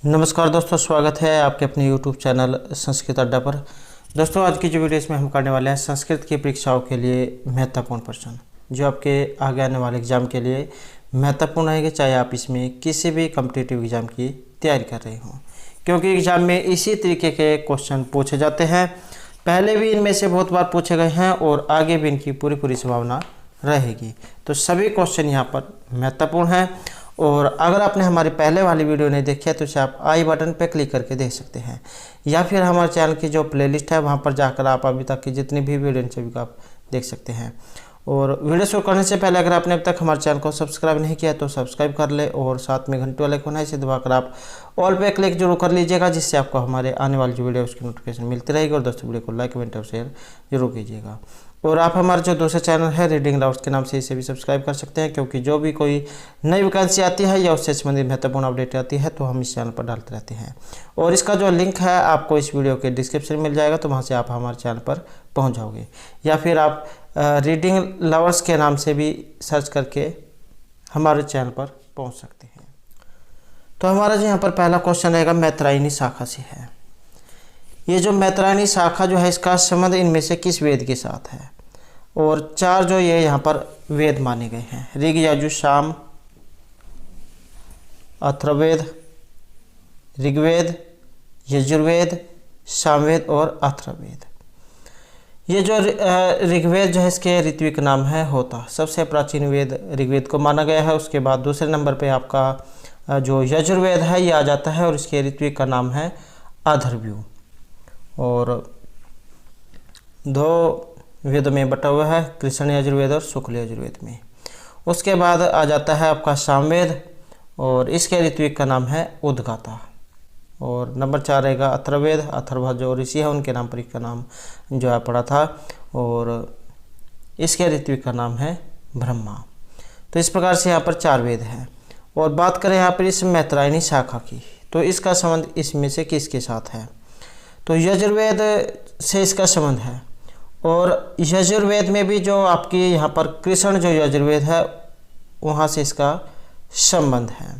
नमस्कार दोस्तों, स्वागत है आपके अपने YouTube चैनल संस्कृत अड्डा पर। दोस्तों, आज की जो वीडियो इसमें हम करने वाले हैं संस्कृत की परीक्षाओं के लिए महत्वपूर्ण प्रश्न जो आपके आगे आने वाले एग्ज़ाम के लिए महत्वपूर्ण रहेंगे, चाहे आप इसमें किसी भी कॉम्पिटिटिव एग्ज़ाम की तैयारी कर रहे हों, क्योंकि एग्ज़ाम में इसी तरीके के क्वेश्चन पूछे जाते हैं। पहले भी इनमें से बहुत बार पूछे गए हैं और आगे भी इनकी पूरी संभावना रहेगी। तो सभी क्वेश्चन यहाँ पर महत्वपूर्ण हैं और अगर आपने हमारी पहले वाली वीडियो नहीं देखी है तो इसे आप आई बटन पर क्लिक करके देख सकते हैं, या फिर हमारे चैनल की जो प्लेलिस्ट है वहां पर जाकर आप अभी तक की जितनी भी वीडियो सभी को आप देख सकते हैं। और वीडियो शुरू करने से पहले अगर आपने अब तक हमारे चैनल को सब्सक्राइब नहीं किया तो सब्सक्राइब कर ले और साथ में घंटे वाले कोना इसे दबाकर आप ऑल पे क्लिक जरूर कर लीजिएगा, जिससे आपको हमारे आने वाली जो वीडियो उसकी नोटिफिकेशन मिलती रहेगी। और दोस्तों, वीडियो को लाइक कमेंट और शेयर जरूर कीजिएगा। और आप हमारे जो दूसरा चैनल है रीडिंग लाउड्स के नाम से इसे भी सब्सक्राइब कर सकते हैं, क्योंकि जो भी कोई नई वैकेंसी आती है या उससे संबंधित महत्वपूर्ण अपडेट आती है तो हम इस चैनल पर डालते रहते हैं। और इसका जो लिंक है आपको इस वीडियो के डिस्क्रिप्शन में मिल जाएगा, तो वहाँ से आप हमारे चैनल पर पहुँच जाओगे, या फिर आप रीडिंग लवर्स के नाम से भी सर्च करके हमारे चैनल पर पहुँच सकते हैं। तो हमारा जो यहाँ पर पहला क्वेश्चन रहेगा मैत्रायणी शाखा से है। ये जो मैत्रायणी शाखा जो है इसका संबंध इनमें से किस वेद के साथ है? और चार जो ये यहाँ पर वेद माने गए हैं, ऋग यजुः साम, अथर्ववेद, ऋग्वेद, यजुर्वेद, सामवेद और अथर्ववेद। ये जो ऋग्वेद जो है इसके ऋत्विक नाम है होता। सबसे प्राचीन वेद ऋग्वेद को माना गया है। उसके बाद दूसरे नंबर पे आपका जो यजुर्वेद है ये आ जाता है और इसके ऋत्विक का नाम है अथर्वव्यू। और दो वेदों में बटा हुआ है, कृष्ण यजुर्वेद और शुक्ल यजुर्वेद में। उसके बाद आ जाता है आपका सामवेद और इसके ऋत्विक का नाम है उद्गाता। और नंबर 4 रहेगा अथर्ववेद। अथर्व जो ऋषि है उनके नाम पर इसका नाम जो है पड़ा था, और इसके ऋत्विक का नाम है ब्रह्मा। तो इस प्रकार से यहाँ पर 4 वेद हैं। और बात करें यहाँ पर इस मैत्रायणी शाखा की, तो इसका संबंध इसमें से किसके साथ है? तो यजुर्वेद से इसका संबंध है। और यजुर्वेद में भी जो आपकी यहाँ पर कृष्ण जो यजुर्वेद है वहाँ से इसका संबंध है।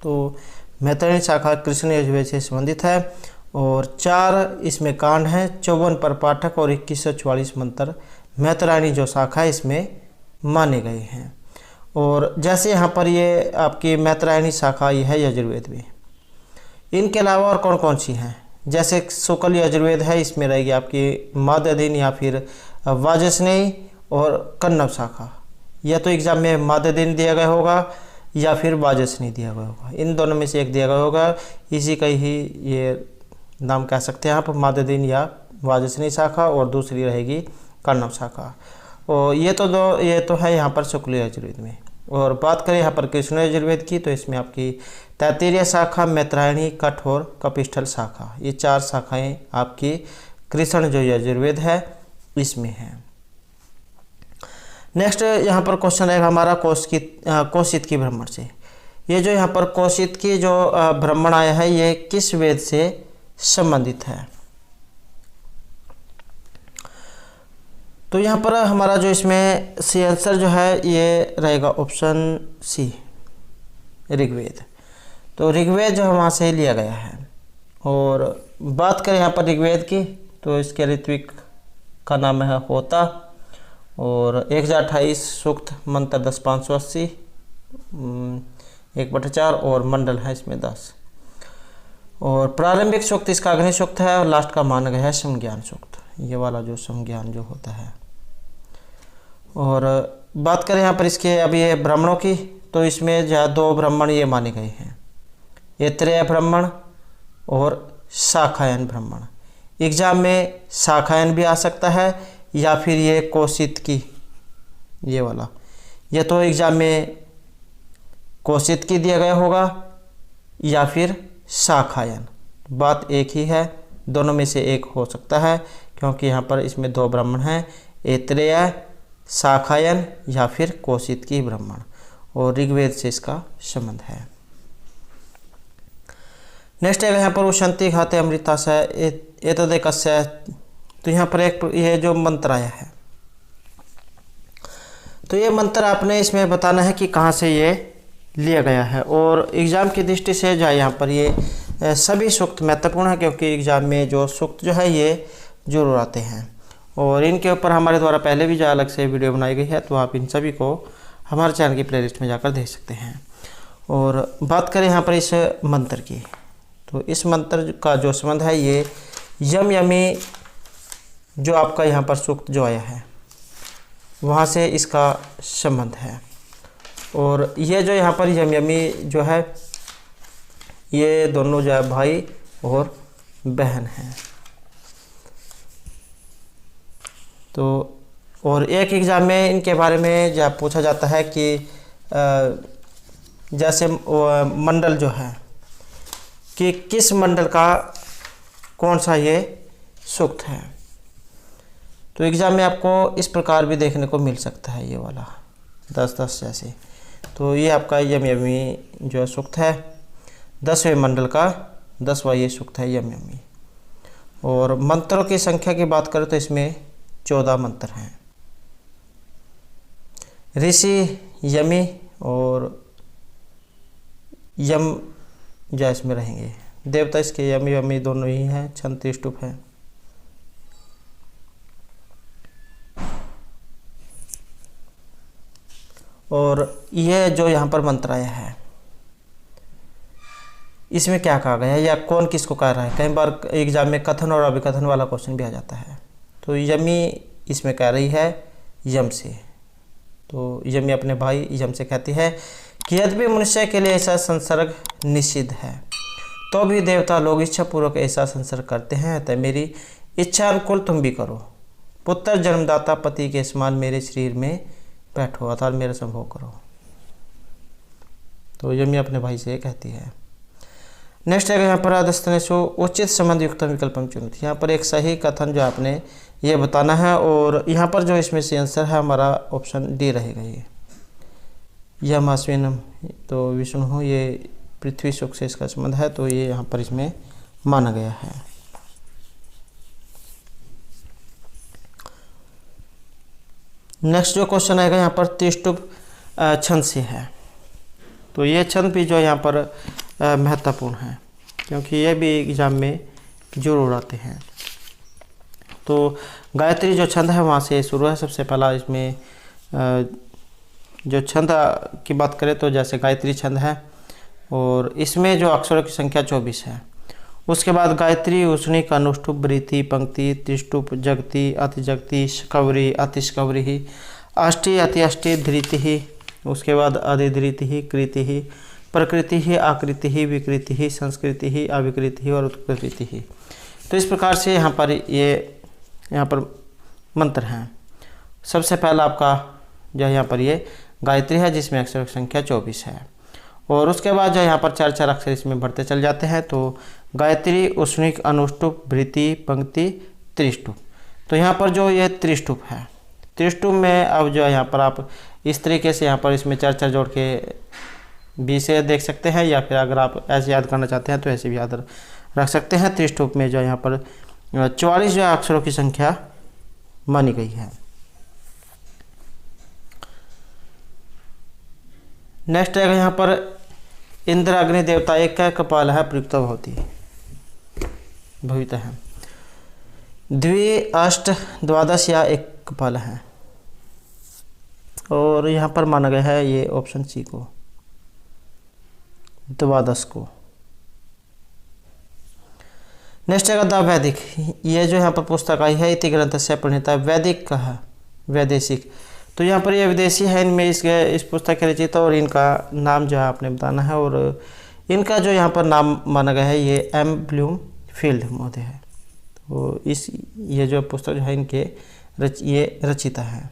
तो मैत्रायणी शाखा कृष्ण यजुर्वेद से संबंधित है। और 4 इसमें कांड हैं, 54 पर पाठक और 2144 मंत्र मैत्रायणी जो शाखा है इसमें माने गए हैं। और जैसे यहाँ पर ये आपकी मैत्रायणी शाखा ये है यजुर्वेद में, इनके अलावा और कौन कौन सी हैं? जैसे शुक्ल यजुर्वेद है, इसमें रहेगी आपकी मादधीन या फिर वाजस्नेयी और कन्नव शाखा। या तो एग्जाम में मादधीन दिया गया होगा या फिर वाजस्नेयी दिया गया होगा, इन दोनों में से एक दिया गया होगा। इसी का ही ये नाम कह सकते हैं आप, मादधीन या वाजस्नेयी शाखा, और दूसरी रहेगी कन्नव शाखा। और ये तो है यहाँ पर शुक्ल यजुर्वेद में। और बात करें यहाँ पर कृष्ण यजुर्वेद की, तो इसमें आपकी तैत्तिरीय शाखा, मैत्रायणी, कठ और कपिस्थल शाखा, ये 4 शाखाएं आपकी कृष्ण जो यजुर्वेद है इसमें हैं। नेक्स्ट यहाँ पर क्वेश्चन रहेगा हमारा कौशितकी ब्राह्मण से। ये जो यहाँ पर कौशितकी जो ब्राह्मण आया है ये किस वेद से संबंधित है? तो यहाँ पर हमारा जो इसमें सी आंसर जो है ये रहेगा ऑप्शन सी, ऋग्वेद। तो ऋग्वेद जो वहाँ से लिया गया है। और बात करें यहाँ पर ऋग्वेद की, तो इसके ऋत्विक का नाम है होता। और 1028 सूक्त, मंत्र 10,580, 1/4 और मंडल है इसमें 10। और प्रारंभिक सूक्त इसका अग्नि सूक्त है और लास्ट का माना गया है समज्ञान सूक्त, ये वाला जो समज्ञान जो होता है। और बात करें यहाँ पर इसके अभी ये ब्राह्मणों की, तो इसमें जो 2 ब्राह्मण ये माने गए हैं, ऐत्रेय ब्राह्मण और शाखायन ब्राह्मण। एग्जाम में शाखायन भी आ सकता है या फिर ये कौशितकी ये वाला, ये तो एग्जाम में कौशितकी दिया गया होगा या फिर शाखायन। बात एक ही है, दोनों में से एक हो सकता है, क्योंकि यहाँ पर इसमें 2 ब्राह्मण हैं, ऐत्रेय, शाखायन या फिर कौशितकी ब्राह्मण। और ऋग्वेद से इसका संबंध है। नेक्स्ट है यहाँ पर उशंति घाते अमृता से एतदेकस्य। तो यहाँ पर एक ये जो मंत्र आया है, तो ये मंत्र आपने इसमें बताना है कि कहाँ से ये लिया गया है। और एग्ज़ाम की दृष्टि से जो है यहाँ पर ये सभी सूक्त महत्वपूर्ण है, क्योंकि एग्ज़ाम में जो सूक्त जो है ये जरूर आते हैं और इनके ऊपर हमारे द्वारा पहले भी जो अलग से वीडियो बनाई गई है, तो आप इन सभी को हमारे चैनल की प्लेलिस्ट में जाकर देख सकते हैं। और बात करें यहाँ पर इस मंत्र की, तो इस मंत्र का जो संबंध है ये यम यमी जो आपका यहाँ पर सूक्त जो आया है वहाँ से इसका संबंध है। और ये जो यहाँ पर यम यमी जो है ये दोनों जो है भाई और बहन हैं। तो और एक एग्ज़ाम में इनके बारे में जो पूछा जाता है कि जैसे मंडल जो है कि किस मंडल का कौन सा ये सूक्त है, तो एग्ज़ाम में आपको इस प्रकार भी देखने को मिल सकता है, ये वाला 10-10 जैसे। तो ये आपका यम यमी जो सूक्त है 10वें मंडल का 10वां ये सूक्त है यम यमी। और मंत्रों की संख्या की बात करें तो इसमें 14 मंत्र हैं। ऋषि यमी और यम जो इसमें रहेंगे, देवता इसके यमी यमी दोनों ही हैं, छंद त्रिष्टुप है। और यह जो यहाँ पर मंत्र आया है इसमें क्या कहा गया है या कौन किसको कह रहा है, कई बार एग्जाम में कथन और अभिकथन वाला क्वेश्चन भी आ जाता है। तो यमी इसमें कह रही है यम से, तो यमी अपने भाई यम से कहती है कि यद्यपि मनुष्य के लिए ऐसा संसर्ग निषिद्ध है तो भी देवता लोग इच्छापूर्वक ऐसा संसर्ग करते हैं, अतः मेरी इच्छा अनुकूल तुम भी करो। पुत्र जन्मदाता पति के समान मेरे शरीर में बैठो, अर्थात मेरा संभोग करो। तो यमी अपने भाई से कहती है। नेक्स्ट है यहाँ पर अधस्तनेषु उचित संबंध युक्त विकल्पम चुनित। यहाँ पर एक सही कथन जो आपने ये बताना है और यहाँ पर जो इसमें से आंसर है हमारा ऑप्शन डी रहेगा। ये यम अश्विनम तो विष्णु ये पृथ्वी सुख से इसका संबंध है, तो ये यहाँ पर इसमें माना गया है। नेक्स्ट जो क्वेश्चन आएगा यहाँ पर त्रिष्टुप छंद से है, तो ये छंद भी जो यहाँ पर महत्वपूर्ण है क्योंकि ये भी एग्जाम में जरूर आते हैं। तो गायत्री जो छंद है वहाँ से शुरू है। सबसे पहला इसमें जो छंद की बात करें तो जैसे गायत्री छंद है और इसमें जो अक्षरों की संख्या 24 है। उसके बाद गायत्री, उष्णिक, अनुष्टुप, वृत्ति, पंक्ति, त्रिष्टुप, जगति, अतिजगति, शकवरी, अतिशकवरी, अष्टि, अत्यष्टि, धृति, उसके बाद अधिधृति, कृति, प्रकृति, आकृति, विकृति, संस्कृति, अविकृति और उत्कृति। तो इस प्रकार से यहाँ पर मंत्र हैं। सबसे पहला आपका जो यहाँ पर ये गायत्री है जिसमें अक्षर की संख्या 24 है और उसके बाद जो यहाँ पर 4-4 अक्षर इसमें बढ़ते चल जाते हैं। तो गायत्री, उष्णिक, अनुष्टुप, वृत्ति, पंक्ति, त्रिष्टुप। तो यहाँ पर जो ये त्रिष्टुप है, त्रिष्टुप में अब जो यहाँ पर आप इस तरीके से यहाँ पर इसमें 4-4 जोड़ के 20 से देख सकते हैं, या फिर अगर आप ऐसे याद करना चाहते हैं तो ऐसे भी याद रख सकते हैं। त्रिष्टुप में जो यहाँ पर 44 जो अक्षरों की संख्या मानी गई है। नेक्स्ट है यहाँ पर इंद्र अग्नि देवता एक का कपाल है प्रयुक्त भवती भवित है। द्वि, अष्ट, द्वादश या एक कपाल है और यहाँ पर माना गया है ये ऑप्शन सी को, द्वादश को। नेक्स्ट है द वैदिक। ये जो यहाँ पर पुस्तक आई है इति ग्रंथ से प्रणीता वैदिक का है, वैदेशिक। तो यहाँ पर ये विदेशी है, इनमें इस पुस्तक के रचयिता और इनका नाम जो है आपने बताना है। और इनका जो यहाँ पर नाम माना गया है ये एम ब्लूमफील्ड महोदय है। तो ये जो पुस्तक जो है इनके ये रचयिता है।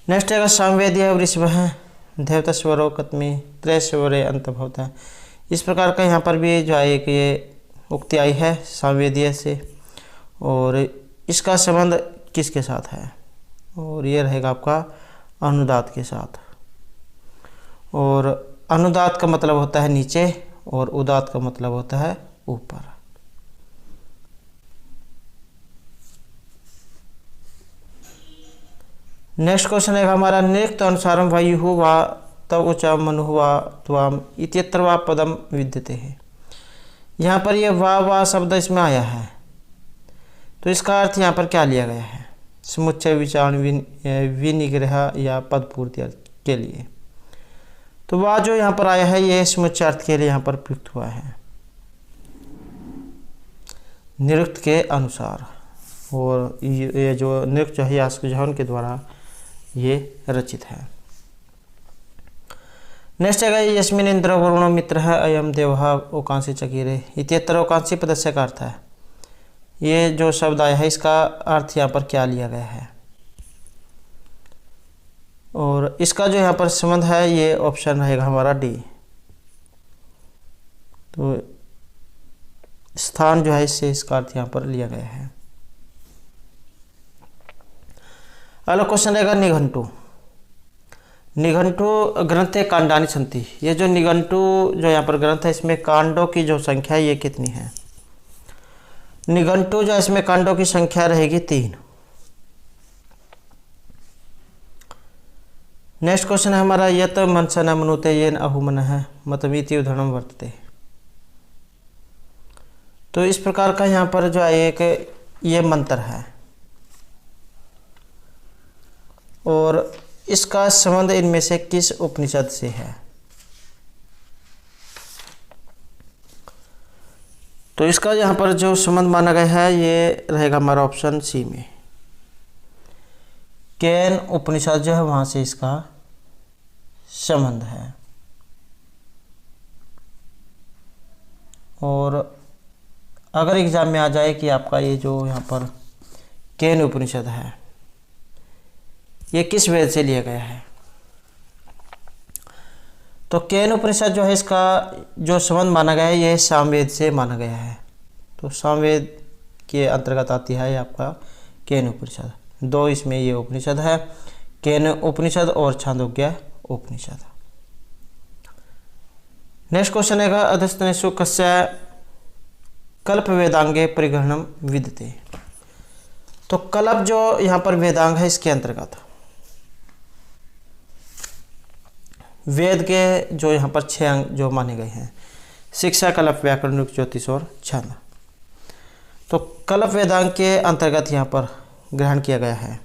नेक्स्ट है सामवेदीय वृषभ है देवता स्वरो कत्मी त्रैस्वरे अंत भवता है। इस प्रकार का यहाँ पर भी जो है एक ये उक्ति आई है सामवेदीय से और इसका संबंध किसके साथ है, और ये रहेगा आपका अनुदात के साथ। और अनुदात का मतलब होता है नीचे और उदात का मतलब होता है ऊपर। नेक्स्ट क्वेश्चन है हमारा, निरुक्त अनुसारम वायु हुआ तब उचा मन हुआ त्वाम इत्यत्र वा पदम विद्यते है। यहाँ पर ये वा शब्द इसमें आया है, तो इसका अर्थ यहाँ पर क्या लिया गया है? समुच्चय विचारण विनिग्रह या पद पूर्ति के लिए। तो वह जो यहाँ पर आया है ये समुच्चय अर्थ के लिए यहाँ पर प्रयुक्त हुआ है, निरुक्त के अनुसार। और ये जो निरुक्त जो है यास्कजहन के द्वारा ये रचित है। नेक्स्ट है यस्मिन इंद्र वरुण मित्र है अयम देवहा ओकांसी चकीरे इत्यत्र ओकांसी पदस्य का अर्थ है। ये जो शब्द आया है इसका अर्थ यहाँ पर क्या लिया गया है? और इसका जो यहाँ पर संबंध है ये ऑप्शन रहेगा हमारा डी। तो स्थान जो है इससे इसका अर्थ यहाँ पर लिया गया है। अगला क्वेश्चन रहेगा निघंटु। निघंटु ग्रंथे कांडानि सन्ति। ये जो निघंटु जो यहाँ पर ग्रंथ है इसमें कांडों की जो संख्या है ये कितनी है? निघंटु जो इसमें कांडों की संख्या रहेगी 3। नेक्स्ट क्वेश्चन है हमारा, यत मनसन मनुते येन अहुमन है मतमीति उदाहरण वर्तते। तो इस प्रकार का यहाँ पर जो है एक ये मंत्र है और इसका संबंध इनमें से किस उपनिषद से है? तो इसका यहाँ पर जो संबंध माना गया है ये रहेगा हमारा ऑप्शन सी में, केन उपनिषद जो है वहाँ से इसका संबंध है। और अगर एग्जाम में आ जाए कि आपका ये जो यहाँ पर केन उपनिषद है ये किस वेद से लिया गया है, तो केन उपनिषद जो है इसका जो संबंध माना गया है ये सामवेद से माना गया है। तो सामवेद के अंतर्गत आती है आपका केन उपनिषद। 2 इसमें ये उपनिषद है, केन उपनिषद और छांदोग्य उपनिषद। नेक्स्ट क्वेश्चन है अधस्तनेषु कस्य कल्प वेदांगे परिग्रहणम विद्यते। तो कल्प जो यहाँ पर वेदांग है इसके अंतर्गत वेद के जो यहाँ पर 6 अंग जो माने गए हैं, शिक्षा, कल्प, व्याकरण, ज्योतिष और छंद। तो कल्प वेदांग के अंतर्गत यहाँ पर ग्रहण किया गया है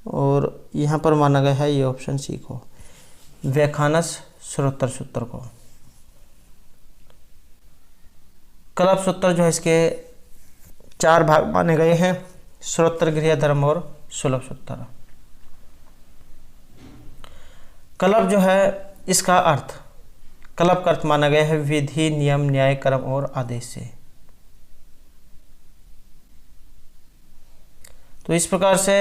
और यहाँ पर माना गया है ये ऑप्शन सी को, व्याख्यानस श्रोत्र सूत्र को। कल्प सूत्र जो है इसके 4 भाग माने गए हैं, श्रोत्र, गृह, धर्म और सुलभ सूत्र। कल्प जो है इसका अर्थ, कल्प का अर्थ माना गया है विधि, नियम, न्याय, कर्म और आदेश से। तो इस प्रकार से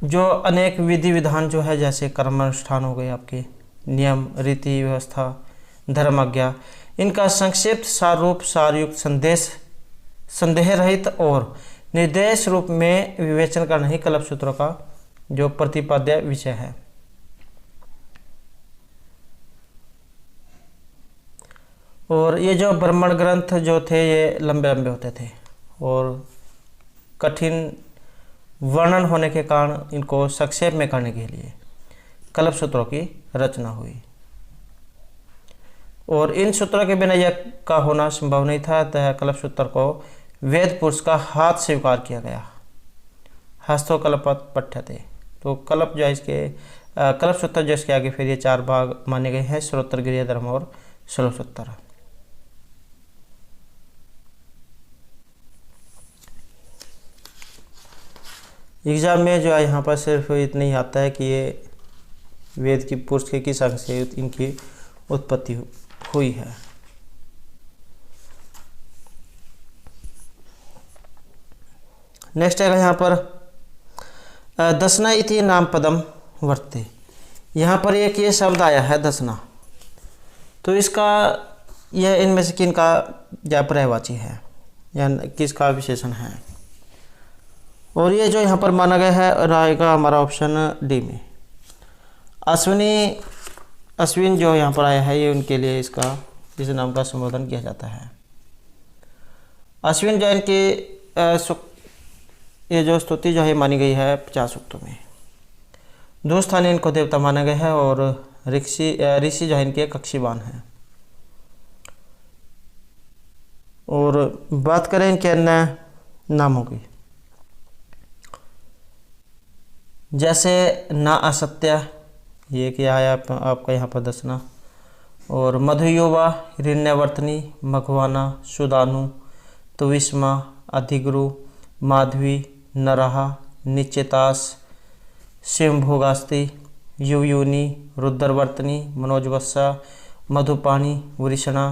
जो अनेक विधि विधान जो है जैसे कर्मानुष्ठान हो गए आपके, नियम, रीति व्यवस्था, धर्म, आज्ञा, इनका संक्षिप्त सारूप, सारयुक्त, संदेह रहित और निर्देश रूप में विवेचन करना ही कल्प सूत्रों का जो प्रतिपाद्य विषय है। और ये जो ब्राह्मण ग्रंथ जो थे ये लंबे लंबे होते थे और कठिन वर्णन होने के कारण इनको संक्षेप में करने के लिए कल्प सूत्रों की रचना हुई। और इन सूत्रों के बिना यह का होना संभव नहीं था, अतः कल्प सूत्र को वेद पुरुष का हाथ स्वीकार किया गया। हस्तो कल्प पठ्यते। तो कल्प जो है इसके कल्प सूत्र जो इसके आगे फिर ये 4 भाग माने गए हैं, श्रोत्र, गृह, धर्म और सुलभ सूत्र। एग्जाम में जो है यहाँ पर सिर्फ इतना ही आता है कि ये वेद की पुरुष के किस अंग से इनकी उत्पत्ति हुई है। नेक्स्ट है यहाँ पर दसना इति नाम पदम वर्ते। यहाँ पर एक ये शब्द आया है दसना, तो इसका यह इनमें से किन का या पर्यायवाची है या किसका विशेषण है? और ये जो यहाँ पर माना गया है रहेगा हमारा ऑप्शन डी में, अश्विन जो यहाँ पर आया है ये उनके लिए इसका इस नाम का संबोधन किया जाता है। अश्विन जो इनकी ये जो स्तुति जो है मानी गई है 50 सूक्तों में। 2 स्थान इनको देवता माना गया है और ऋषि जो है इनके कक्षीवान हैं। और बात करें इनके अन्य नामों की, जैसे ना असत्य, ये क्या है आपका यहाँ पर दसना, और मधुयुवा, हिरण्यवर्तनी, मघवाना, सुदानु, तुविस्मा, अधिगुरु, माधवी, नरहा, निश्चितास, शिवभोगास्ति, युवयुनी, रुद्रवर्तनी, मनोजवत्सा, मधुपाणी, वृषणा,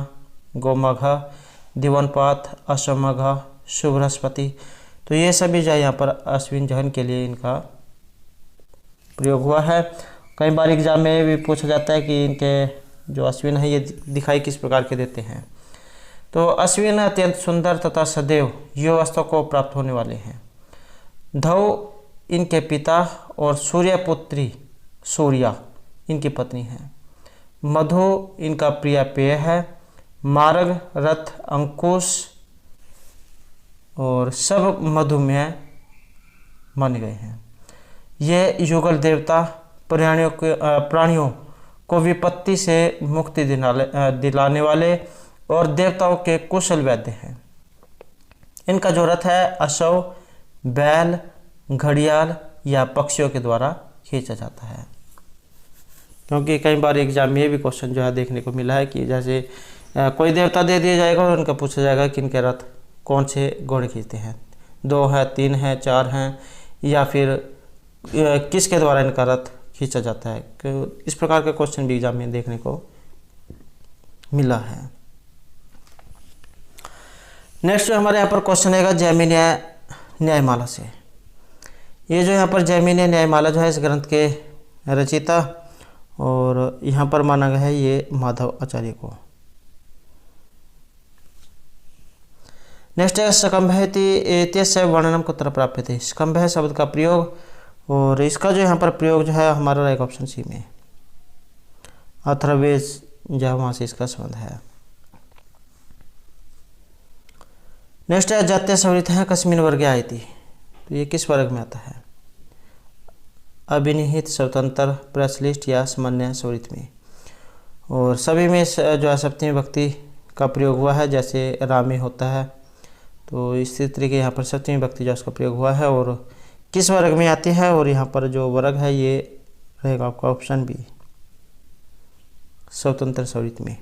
गोमघा, दिवनपात, अश्वमघा, शुभ्रस्पति। तो ये सभी जो है यहाँ पर अश्विन जहन के लिए इनका प्रयोग हुआ है। कई बार एग्जाम में भी पूछा जाता है कि इनके जो अश्विन है ये दिखाई किस प्रकार के देते हैं। तो अश्विन अत्यंत सुंदर तथा सदैव युवावस्था को प्राप्त होने वाले हैं। धव इनके पिता और सूर्यपुत्री सूर्या इनकी पत्नी है। मधु इनका प्रिय पेय है। मार्ग, रथ, अंकुश और सब मधुमेह माने गए हैं। ये युगल देवता प्राणियों को विपत्ति से मुक्ति दिलाने वाले और देवताओं के कुशल वैद्य हैं। इनका जो रथ है अश्व, बैल, घड़ियाल या पक्षियों के द्वारा खींचा जाता है। क्योंकि कई बार एग्जाम में ये भी क्वेश्चन जो है देखने को मिला है कि जैसे कोई देवता दे दिया जाएगा और उनका पूछा जाएगा कि इनके रथ कौन से घोड़े खींचते हैं, 2 हैं, 3 हैं, 4 हैं, या फिर किसके द्वारा इनका रथ खींचा जाता है। इस प्रकार के क्वेश्चन भी एग्जाम में देखने को मिला है। नेक्स्ट जो हमारे यहाँ पर क्वेश्चन आएगा जैमिनीय न्यायमाला से। ये जो यहाँ पर जैमिनीय न्यायमाला जो है इस ग्रंथ के रचयिता और यहाँ पर माना गया है ये माधव आचार्य को। नेक्स्ट है स्कंभयति वर्णनम कुत्र प्राप्यते। स्कंभय शब्द का प्रयोग, और इसका जो यहाँ पर प्रयोग जो है हमारा रहेगा ऑप्शन सी में, अथर्ववेद जो है वहाँ से इसका संबंध है। नेक्स्ट है जातीय सवरित है कस्मिन वर्गे आयति। तो ये किस वर्ग में आता है? अभिनिहित, स्वतंत्र, प्रचलित या सामान्य सवरित में। और सभी में जो है सप्तमी विभक्ति का प्रयोग हुआ है, जैसे रामे होता है। तो इस तरीके यहाँ पर सप्तमी विभक्ति जो उसका प्रयोग हुआ है और किस वर्ग में आती है, और यहाँ पर जो वर्ग है ये रहेगा आपका ऑप्शन बी, स्वतंत्र सवरित में।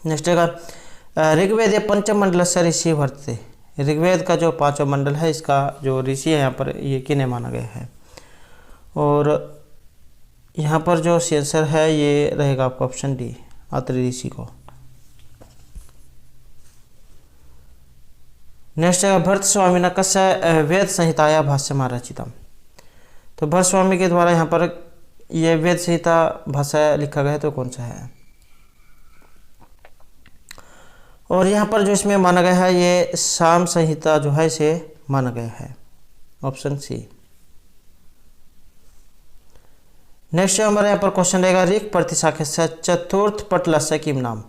नेक्स्ट रहेगा ऋग्वेद पंचम मंडल से ऋषि वर्तते। ऋग्वेद का जो 5वां मंडल है इसका जो ऋषि है यहाँ पर ये किन्हें माना गया है, और यहाँ पर जो आंसर है ये रहेगा आपका ऑप्शन डी, अत्रि ऋषि को। नेक्स्ट है भरत स्वामी न कस्य वेद संहिताया भाष्यमा रचितम। तो भरत स्वामी के द्वारा यहाँ पर ये वेद संहिता भाष्य लिखा गया है, तो कौन सा है? और यहाँ पर जो इसमें माना गया है ये साम संहिता जो है इसे माना गया है, ऑप्शन सी। नेक्स्ट हमारे यहाँ पर क्वेश्चन रहेगा ऋग प्रतिशाखे से चतुर्थ पटल से किम नाम।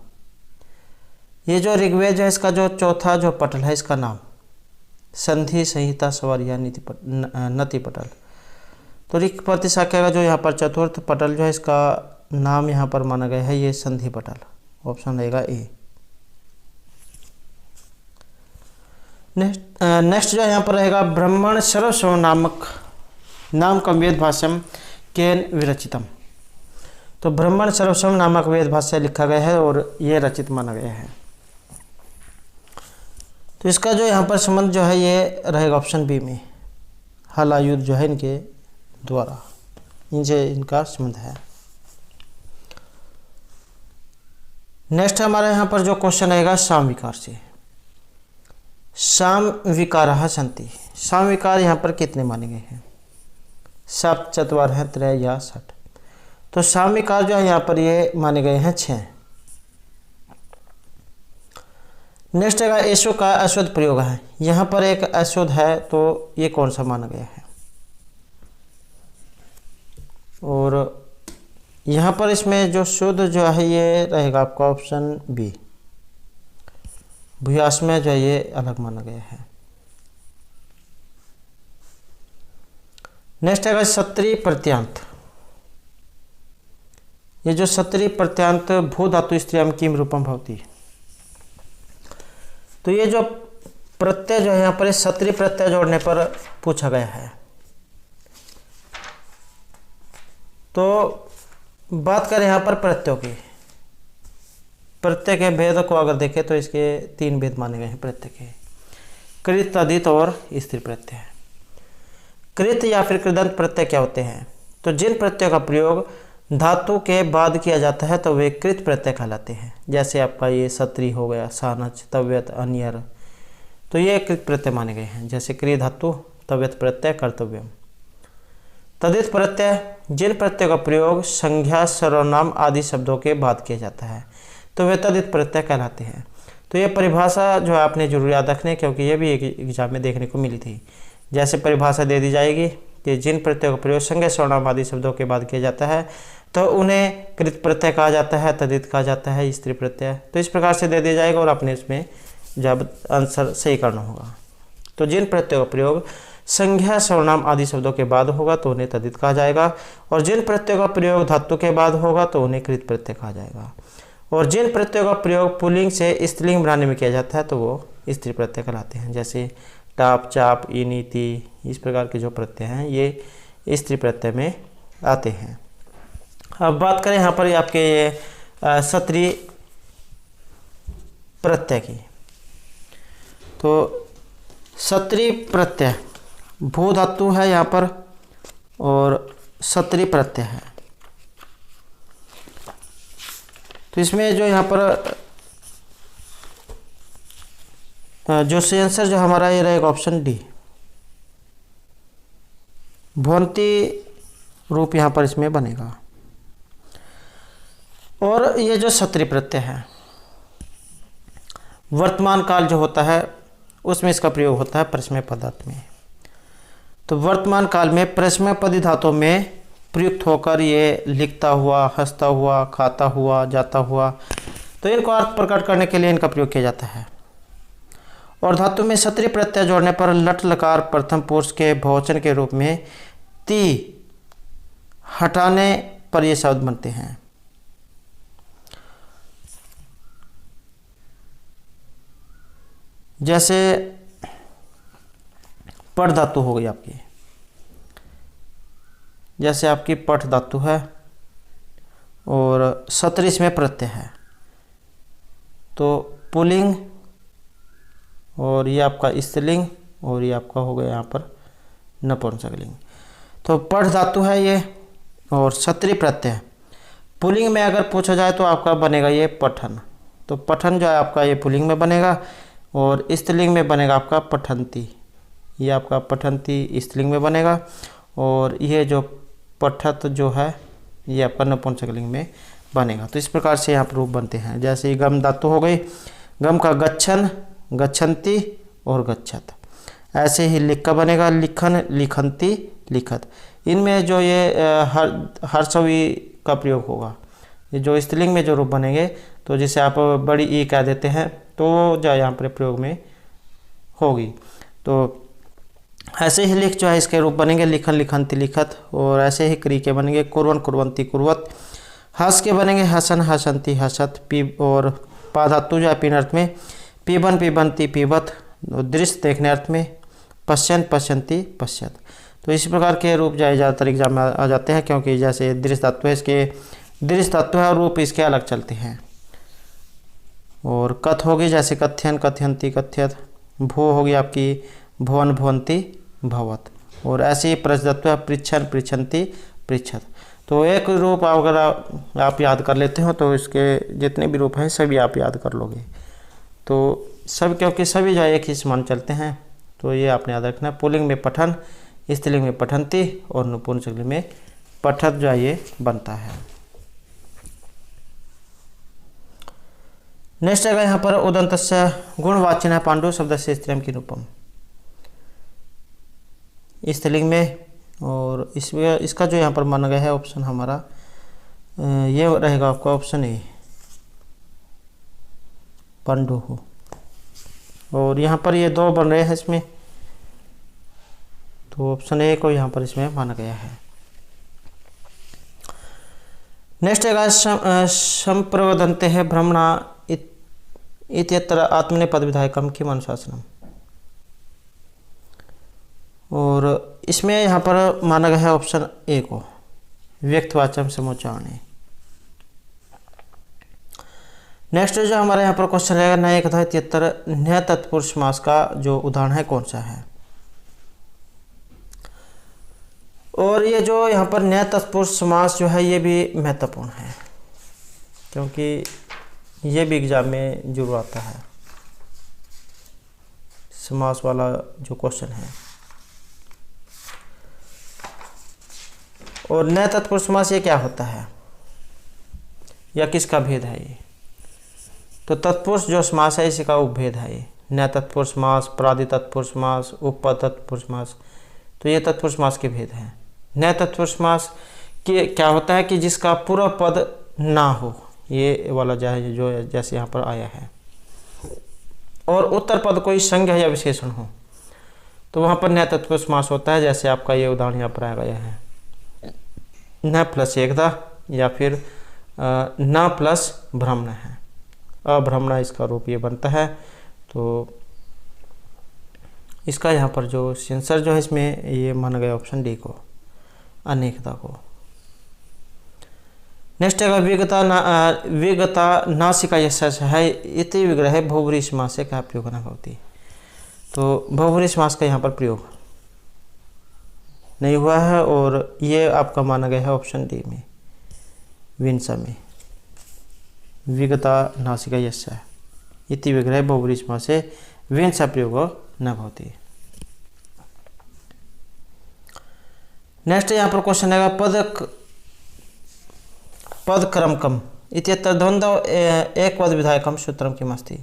ये जो ऋग्वेद है इसका जो चौथा जो पटल है इसका नाम संधि संहिता स्वर या नति पटल। तो ऋग प्रतिशाखा का जो यहाँ पर चतुर्थ पटल जो है इसका नाम यहाँ पर माना गया है ये संधि पटल, ऑप्शन रहेगा ए। नेक्स्ट जो यहाँ पर रहेगा ब्राह्मण सर्वस्व नामक नाम का वेद भाष्यम केन विरचितम। तो ब्राह्मण सर्वस्व नामक वेद भाष्य लिखा गया है और ये रचित माना गया है। तो इसका जो यहाँ पर संबंध जो है ये रहेगा ऑप्शन बी में, हलायुध जो है इनके द्वारा, इनसे इनका संबंध है। नेक्स्ट हमारे यहाँ पर जो क्वेश्चन आएगा साम विकार से। साम विकार संति। साम विकार यहाँ पर कितने माने गए हैं? सप्त, चतुर है, त्रय या षट। तो साम विकार जो है यहाँ पर ये माने गए हैं 6। नेक्स्ट है ऐशो का अशुद्ध प्रयोग है। यहाँ पर एक अशुद्ध है, तो ये कौन सा माना गया है? और यहाँ पर इसमें जो शुद्ध जो है ये रहेगा आपका ऑप्शन बी, भूयास में जो है ये अलग माना गया है। नेक्स्ट आएगा सत्री प्रत्यांत। ये जो सत्री प्रत्यांत भू धातु स्त्रियम किम रूपम भवती। तो ये जो प्रत्यय जो है यहाँ पर सत्री प्रत्यय जोड़ने पर पूछा गया है। तो बात करें यहाँ पर प्रत्ययों की, प्रत्यय के भेद को अगर देखें तो इसके 3 भेद माने गए हैं प्रत्यय के, कृत, तद्धित और स्त्री प्रत्यय। कृत या फिर कृदंत प्रत्यय क्या होते हैं? तो जिन प्रत्ययों का प्रयोग धातु के बाद किया जाता है तो वे कृत प्रत्यय कहलाते हैं। जैसे आपका ये सत्री हो गया, सानच, तव्यत, अन्यर, तो ये कृत प्रत्यय माने गए हैं। जैसे क्रिय धातु, तव्यत प्रत्यय, कर्तव्यम। तद्धित प्रत्यय जिन प्रत्ययों का प्रयोग संज्ञा, सर्वनाम आदि शब्दों के बाद किया जाता है तो वे तद्धित प्रत्यय कहलाते हैं। तो ये परिभाषा जो है आपने जरूर याद रखनी, क्योंकि ये भी एक एग्जाम में देखने को मिली थी। जैसे परिभाषा दे दी जाएगी कि जिन प्रत्ययों का प्रयोग संज्ञा, सर्वनाम आदि शब्दों के बाद किया जाता है तो उन्हें कृत प्रत्यय कहा जाता है, तद्धित कहा जाता है, स्त्री प्रत्यय। तो इस प्रकार से दे दिया जाएगा और आपने इसमें जब आंसर सही करना होगा। तो जिन प्रत्ययों का प्रयोग संज्ञा, सर्वनाम आदि शब्दों के बाद होगा तो उन्हें तद्धित कहा जाएगा, और जिन प्रत्ययों का प्रयोग धातु के बाद होगा तो उन्हें कृत प्रत्यय कहा जाएगा, और जिन प्रत्ययों का प्रयोग पुल्लिंग से स्त्रीलिंग बनाने में किया जाता है तो वो स्त्री प्रत्यय कहलाते हैं। जैसे टाप, चाप, इनी, ती, इस प्रकार के जो प्रत्यय हैं ये स्त्री प्रत्यय में आते हैं। अब बात करें यहाँ पर आपके ये सत्री प्रत्यय की। तो सत्री प्रत्यय भू धातु है यहाँ पर और सत्री प्रत्यय है। तो इसमें जो यहाँ पर जो सी आंसर जो हमारा ये रहेगा ऑप्शन डी, भवंती रूप यहाँ पर इसमें बनेगा। और ये जो सत्री प्रत्यय है वर्तमान काल जो होता है उसमें इसका प्रयोग होता है परस्मय पदार्थ में। तो वर्तमान काल में परस्मय पदी धातुओं में प्रयुक्त होकर ये लिखता हुआ, हंसता हुआ, खाता हुआ, जाता हुआ, तो इनको अर्थ प्रकट करने के लिए इनका प्रयोग किया जाता है। और धातु में सत्री प्रत्यय जोड़ने पर लट लकार प्रथम पुरुष के बहुवचन के रूप में ती हटाने पर ये शब्द बनते हैं। जैसे पठ धातु हो गई आपकी, जैसे आपकी पठ धातु है और सत्री इसमें प्रत्यय है, तो पुल्लिंग और ये आपका स्त्रीलिंग और ये आपका हो गया यहाँ पर नपुंसकलिंग। तो पठ धातु है ये और सत्री प्रत्यय। पुल्लिंग में अगर पूछा जाए तो आपका बनेगा ये पठन। तो पठन जो है आपका ये पुल्लिंग में बनेगा और स्त्रीलिंग में बनेगा आपका पठंती। ये आपका पठंती स्त्रीलिंग में बनेगा और ये जो पठत जो है ये आपका नपुंसकलिंग में बनेगा। तो इस प्रकार से यहाँ पर रूप बनते हैं। जैसे गम धातु हो गई, गम का गच्छन, गच्छन्ति और गच्छत। ऐसे ही लिख का बनेगा लिखन, लिखन्ति, लिखत। इनमें जो ये हर्षवी का प्रयोग होगा, ये जो स्त्रीलिंग में जो रूप बनेंगे तो जिसे आप बड़ी ई कह देते हैं तो जो यहाँ पर प्रयोग में होगी। तो ऐसे ही लिख जो है इसके रूप बनेंगे लिखन, लिखन्ति, लिखत। और ऐसे ही क्रिय के बनेंगे कुर्वन, कुर्वन्ति, कुर्वत। हस के बनेंगे हसन, हसन्ति, हसत। पी और पा धातु जो है पीन अर्थ में पीबन, पीबन्ति, पीबत। दृश्य देखने अर्थ में पश्यन, पश्यन्ति, पश्यत। तो इसी प्रकार के रूप जो है ज़्यादातर एग्जाम में आ जाते हैं, क्योंकि जैसे दृश्य धातु है इसके दृश्य धातु है और रूप इसके अलग चलते हैं। और कथ होगी जैसे कथ्यन, कथयन्ति, कथ्यत। भू होगी आपकी भुवन, भुवन्ति, भवत। और ऐसे ही प्रच धातु है पृच्छन, पृच्छन्ति, पृच्छत। तो एक रूप अगर आप याद कर लेते हो तो इसके जितने भी रूप हैं सभी आप याद कर लोगे। तो सब क्योंकि सभी जो है एक ही समान चलते हैं, तो ये आपने याद रखना है। पुल्लिंग में पठन, स्त्रीलिंग में पठन्ति और नपुंसकलिंग में पठत जो है ये बनता है। नेक्स्ट आएगा यहाँ पर उदंतस्य गुणवाचिनः पांडु शब्दस्य स्त्रीलिंग की रूपम। स्त्रीलिंग में और इसमें इसका जो यहाँ पर माना गया है ऑप्शन हमारा ये रहेगा आपका ऑप्शन ए, पांडु हो। और यहाँ पर ये 2 बन रहे हैं इसमें, तो ऑप्शन ए को यहाँ पर इसमें माना गया है। नेक्स्ट है संप्रवदन्ते है ब्रह्मणा इत्यत्र आत्मनेपद विधायकम किम अनुशासनम। और इसमें यहाँ पर माना गया है ऑप्शन ए को व्यक्तवाचम समुच्चारणे। नेक्स्ट जो हमारे यहाँ पर क्वेश्चन रहेगा न्याय कथा इत्यत्र न्याय तत्पुरुष समास का जो उदाहरण है कौन सा है। और ये जो यहाँ पर न्याय तत्पुरुष समास जो है ये भी महत्वपूर्ण है, क्योंकि ये भी एग्जाम में जरूर आता है, समास वाला जो क्वेश्चन है। और न्याय तत्पुरुष समास ये क्या होता है या किसका भेद है ये। तो तत्पुरुष जो समास है इसी का उपभेद है ये। न्याय तत्पुरुष समास, पराधि तत्पुरुष समास, उपपद तत्पुरुष समास, तो ये तत्पुरुष समास के भेद हैं। न्याय तत्पुरुष समास के क्या होता है कि जिसका पूर्व पद ना हो, ये वाला जो जैसे यहाँ पर आया है, और उत्तर पद कोई संज्ञा या विशेषण हो, तो वहाँ पर न्याय तत्पुरुष समास होता है। जैसे आपका ये उदाहरण यहाँ पर आ गया है, न प्लस एकदा या फिर न प्लस भ्रमण है, अभ्रमण इसका रूप ये बनता है। तो इसका यहाँ पर जो सेंसर जो है इसमें ये माना गया ऑप्शन डी को, अनेकता को। नेक्स्ट है विगता नासिका यश है इति विग्रह बहुब्रीहि समास से क्या प्रयोग न होती। तो बहुब्रीहि समास का यहाँ पर प्रयोग नहीं हुआ है, और ये आपका माना गया है ऑप्शन डी में विंसा में विगता नासिका यश इति विग्रह बहुब्रीहि समास से विंसा प्रयोग न होती। नेक्स्ट यहाँ पर क्वेश्चन है पद क्रमकम इत्यत्र द्वंद्व एक पद विधायकम सूत्रम किमस्ति।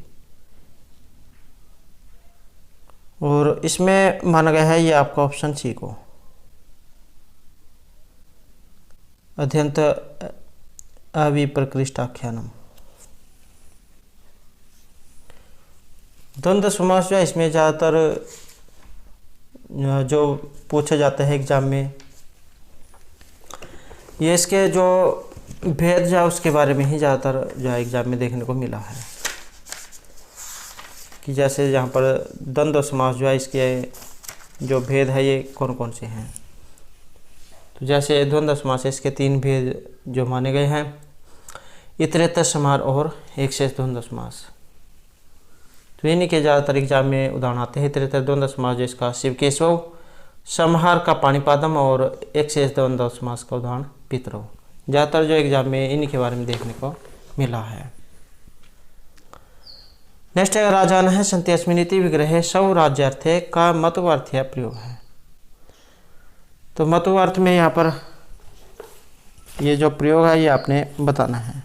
और इसमें माना गया है ये आपका ऑप्शन सी को, अध्यंत अविप्रकृष्टाख्यानम। द्वंद्व समास जो है इसमें ज़्यादातर जो पूछा जाता है एग्जाम में, ये इसके जो भेद जो है उसके बारे में ही ज़्यादातर जो है एग्जाम में देखने को मिला है, कि जैसे यहाँ पर द्वंद्व समास जो है इसके जो भेद है ये कौन कौन से हैं। तो जैसे द्वंद्व समास है इसके 3 भेद जो माने गए हैं, इतरेतर समास और एक शेष द्वंद्व समास। तो इन्हीं के ज़्यादातर एग्जाम में उदाहरण आते हैं। इतरेतर द्वंद्व समास जिसका शिव केशव, संहार का पाणिपादम, और एक शेष द्वंद्व समास का उदाहरण पितरव। ज़्यादातर जो एग्जाम में इन्हीं के बारे में देखने को मिला है। नेक्स्ट है राजान है संति अस्मिनिति विग्रह सौ राज्यार्थे का मतवार्थ या प्रयोग है। तो मतवार्थ में यहाँ पर ये जो प्रयोग है ये आपने बताना है।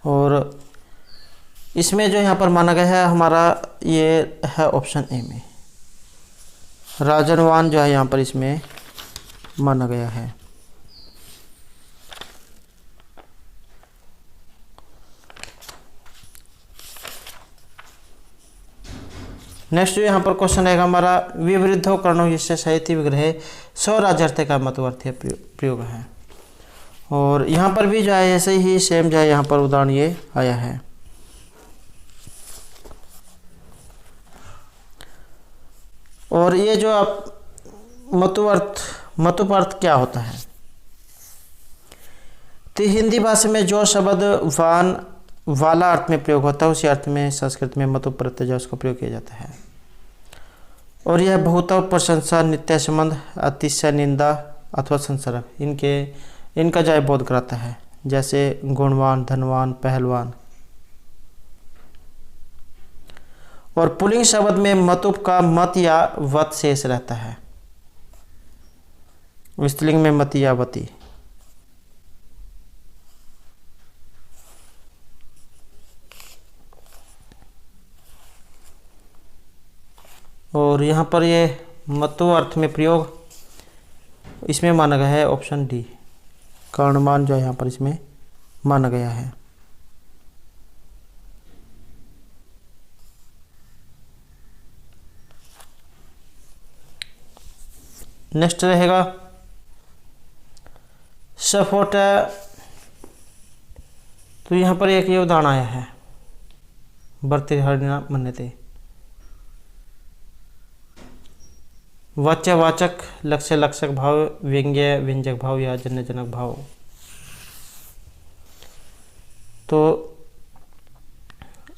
और इसमें जो यहाँ पर माना गया है हमारा ये है ऑप्शन ए में, राजनवान जो है यहाँ पर इसमें माना गया है। नेक्स्ट जो यहाँ पर क्वेश्चन है हमारा विवृद्धो कर्णो यस्य साहित्य विग्रह स्वराज्यार्थ का मतवार्थ प्रयोग है। और यहाँ पर भी जो है ऐसे ही सेम जो है यहाँ पर उदाहरण ये आया है। और ये जो आप मतुपर्थ क्या होता है, तो हिंदी भाषा में जो शब्द वान वाला अर्थ में प्रयोग होता है उसी अर्थ में संस्कृत में मतुपर्थ जो उसका प्रयोग किया जाता है। और यह बहुत प्रशंसा, नित्य संबंध, अतिशय निंदा अथवा संसर्ग इनका जय बोध कराता है। जैसे गुणवान, धनवान, पहलवान। और पुल्लिंग शब्द में मतुप का मत या वत शेष रहता है, स्त्रीलिंग में मति या वती। और यहाँ पर ये मतु अर्थ में प्रयोग इसमें माना गया है ऑप्शन डी, कर्णमान जो है यहाँ पर इसमें माना गया है। नेक्स्ट रहेगा सपोर्ट। तो यहाँ पर एक ये उदाहरण आया है, भर्तृहरिणा मन्यते। वाच्यवाचक, लक्ष्य लक्षक भाव, व्यंग्य व्यंजक भाव या जन्यजनक भाव। तो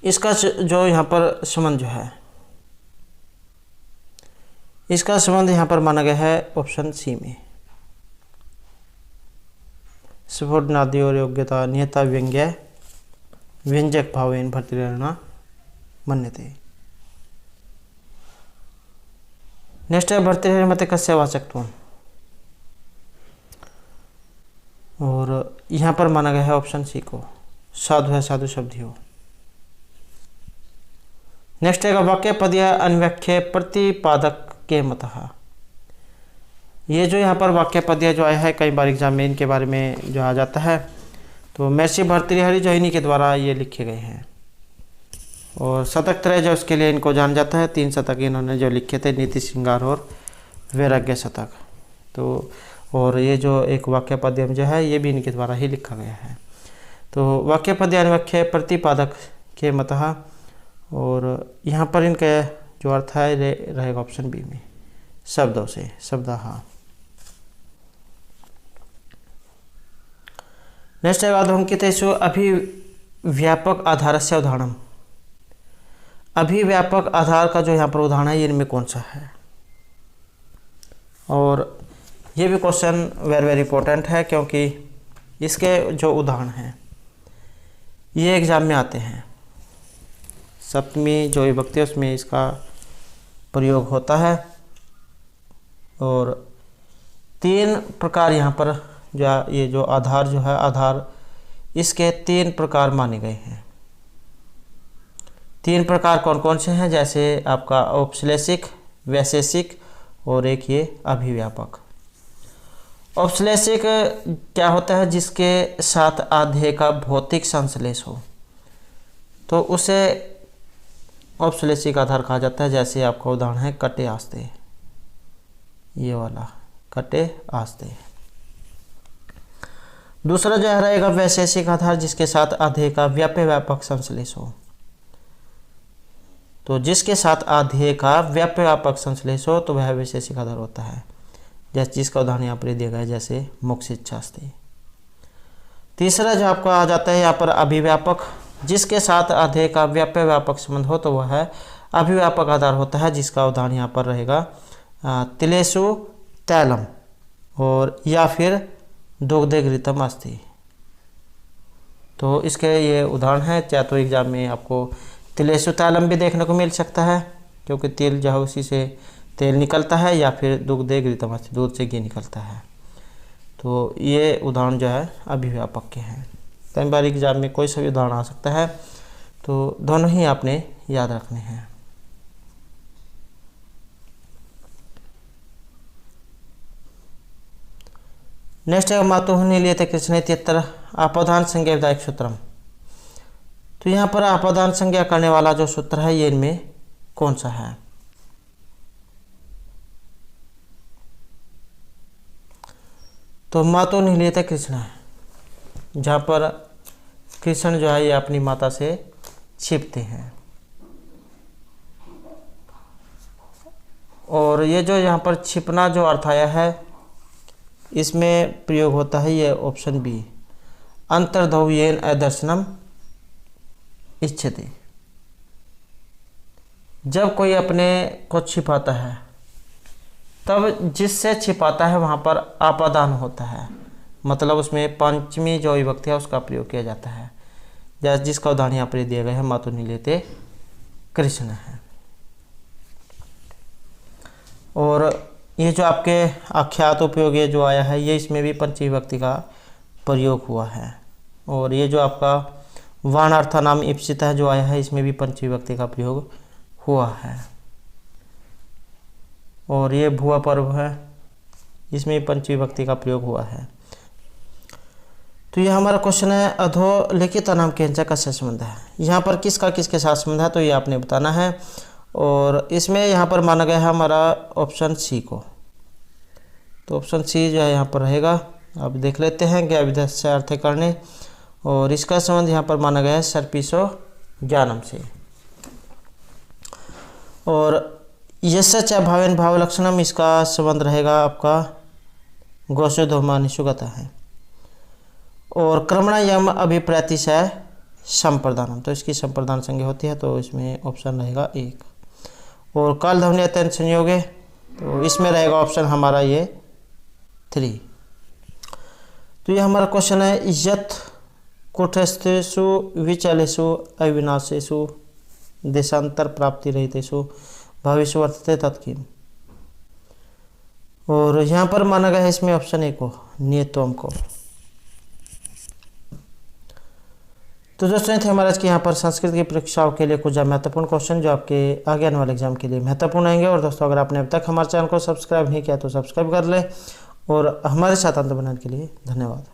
इसका जो यहाँ पर संबंध जो है, इसका संबंध यहाँ पर माना गया है ऑप्शन सी में। सुवर्णादि और योग्यता नियता व्यंग्य व्यंजक भावेन भर्तृहरिणा मन्यते। नेक्स्ट है भर्तृहरिमते कस्य वाचकत्वम्, और यहाँ पर माना गया है ऑप्शन सी को, साधु है साधु शब्द हो। नेक्स्ट है वाक्य पद या अन्व्याख्य प्रतिपादक के मतः। ये जो यहाँ पर वाक्य पद जो आया है, कई बार एग्जाम में इनके बारे में जो आ जाता है, तो महर्षि भर्तृहरि जो इन्हीं के द्वारा ये लिखे गए हैं। और शतक त्रय जो उसके लिए इनको जाना जाता है, 3 शतक इन्होंने जो लिखे थे, नीति श्रृंगार और वैराग्य शतक। तो और ये जो एक वाक्य पद्यम जो है, ये भी इनके द्वारा ही लिखा गया है। तो वाक्य पद्य अन्व्याख्य प्रतिपादक के मतः, और यहाँ पर इनका जो अर्थ है रहेगा ऑप्शन बी में, शब्दों से, शब्दः। नेक्स्ट है अधोंकितेषु अभिव्यापक आधारस्य उदाहरणम्। अभिव्यापक आधार का जो यहाँ पर उदाहरण है, इनमें कौन सा है? और ये भी क्वेश्चन वेरी इंपॉर्टेंट है, क्योंकि इसके जो उदाहरण हैं ये एग्जाम में आते हैं। सप्तमी जो विभक्ति है उसमें इसका प्रयोग होता है, और 3 प्रकार यहाँ पर जो ये जो आधार जो है, आधार इसके 3 प्रकार माने गए हैं। 3 प्रकार कौन कौन से हैं? जैसे आपका औपश्लेषिक, वैशेषिक और एक ये अभिव्यापक। औपश्लेषिक क्या होता है? जिसके साथ आधेय का भौतिक संश्लेष हो, तो उसे औपश्लेषिक आधार कहा जाता है। जैसे आपका उदाहरण है कटे आस्ते, ये वाला कटे आस्ते। दूसरा जो है रहेगा वैशेषिक आधार, जिसके साथ आधेय का व्याप्य व्यापक संश्लेष हो। तो जिसके साथ आधेय का व्याप्य व्यापक संश्लेष हो तो वह वैशेषिक आधार होता है, जैसे जिसका उदाहरण यहाँ पर दिया गया है, जैसे मोक्षिच्छास्ते। तीसरा जो आपका आ जाता है यहाँ पर अभिव्यापक, जिसके साथ आधेय का व्याप्य व्यापक संबंध हो तो वह है अभिव्यापक आधार होता है, जिसका उदाहरण यहाँ पर रहेगा तिलेषु तैलम और या फिर दुग्धे घृतम अस्ति। तो इसके ये उदाहरण है, चाहे तो एग्जाम में आपको तिलेषु तैलम भी देखने को मिल सकता है, क्योंकि तिल जो है उसी से तेल निकलता है, या फिर दुग्धे घृतम अस्ति, दूध से घी निकलता है। तो ये उदाहरण जो है अभिव्यापक के हैं। कई बार एग्जाम में कोई सा भी उदाहरण आ सकता है, तो दोनों ही आपने याद रखने हैं। नेक्स्ट है मातुः निलीयते कृष्ण इत्यत्र आपादान संज्ञा विधायक सूत्रम। तो यहाँ पर आपादान संज्ञा करने वाला जो सूत्र है, ये इनमें कौन सा है? तो मातुः निलीयते कृष्ण है, जहाँ पर कृष्ण जो है ये अपनी माता से छिपते हैं। और ये जो यहाँ पर छिपना जो अर्थ आया है, इसमें प्रयोग होता है ये ऑप्शन बी, अंतर्धव्येन अदर्शनम इच्छति। जब कोई अपने को छिपाता है, तब जिससे छिपाता है वहाँ पर आपादान होता है, मतलब उसमें पंचमी जो विभक्ति है उसका प्रयोग किया जाता है, जैसे जिसका उदाहरण यहाँ पर दिया गया है मातुः निलीयते कृष्ण है। और ये जो आपके आख्यात उपयोगी जो आया है, ये इसमें भी पंचमी विभक्ति का प्रयोग हुआ है। और ये जो आपका वाणार्था नाम इप्सित है जो आया है, इसमें भी पंचमी विभक्ति का प्रयोग हुआ है। और ये भुआ पर्व है, इसमें भी पंचमी विभक्ति का प्रयोग हुआ है। तो ये हमारा क्वेश्चन है अधोलिखित नाम के का संबंध है। यहाँ पर किसका किसके साथ संबंध है, तो ये आपने बताना है। और इसमें यहाँ पर माना गया है हमारा ऑप्शन सी को, तो ऑप्शन सी जो है यहाँ पर रहेगा। अब देख लेते हैं ज्ञा विधेय से अर्थ करने, और इसका संबंध यहाँ पर माना गया है सर्पिसो ज्ञानम से। और यस्य च भावेन भाव लक्षणम, इसका संबंध रहेगा आपका गोषोधमानिषुगता है। और क्रमणा यम अभिप्रातिशय संप्रदानम, तो इसकी संप्रदान संज्ञा होती है, तो इसमें ऑप्शन रहेगा 1। और काल ध्वनि अत्यंत संयोग है, तो इसमें रहेगा ऑप्शन हमारा ये 3। तो ये हमारा क्वेश्चन है यत् कुटस्थेषु विचलेषु अविनाशेषु देशांतर प्राप्ति रहितेषु भविष्य वर्तते तत्किम। और यहाँ पर माना गया है इसमें ऑप्शन 1 को नियतोम को। तो दोस्तों ये थे हमारे आज के यहाँ पर संस्कृत की परीक्षाओं के लिए कुछ महत्वपूर्ण क्वेश्चन जो आपके आगे आने वाले एग्जाम के लिए महत्वपूर्ण आएंगे। और दोस्तों अगर आपने अब तक हमारे चैनल को सब्सक्राइब नहीं किया तो सब्सक्राइब कर लें, और हमारे साथ अंत बनाने के लिए धन्यवाद।